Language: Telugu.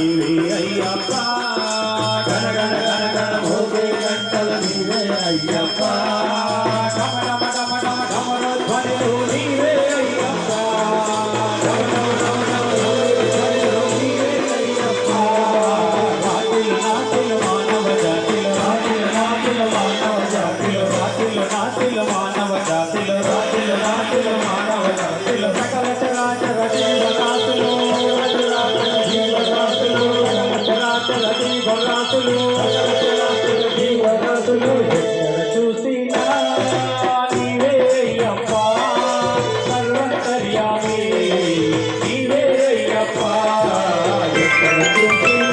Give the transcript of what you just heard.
నీవే అయ్యప్ప గణ గణ గణ గణ మోగే గంటల నీవే అయ్యప్ప డమ డమ డమ డమ డమరు ధ్వనిలు నీవే అయ్యప్ప డమ డమ డమ డమ ధ్వనిలు నీవే అయ్యప్ప రాతిలు నాతిలు మానవ జాతిలు రాతిలు నాతిలు మానవ జాతిలు రాతిలు నాతిలు మానవ జాతిలు రాతిలు నాతిలు మానవ జాతిలు సకల చరాచర జీవరాశులు జీవరాశులు ఎక్కడ చూసినా నీవే అయ్యప్ప సర్వంతర్యామి నీవే అయ్యప్ప ఎక్కడ చూసినా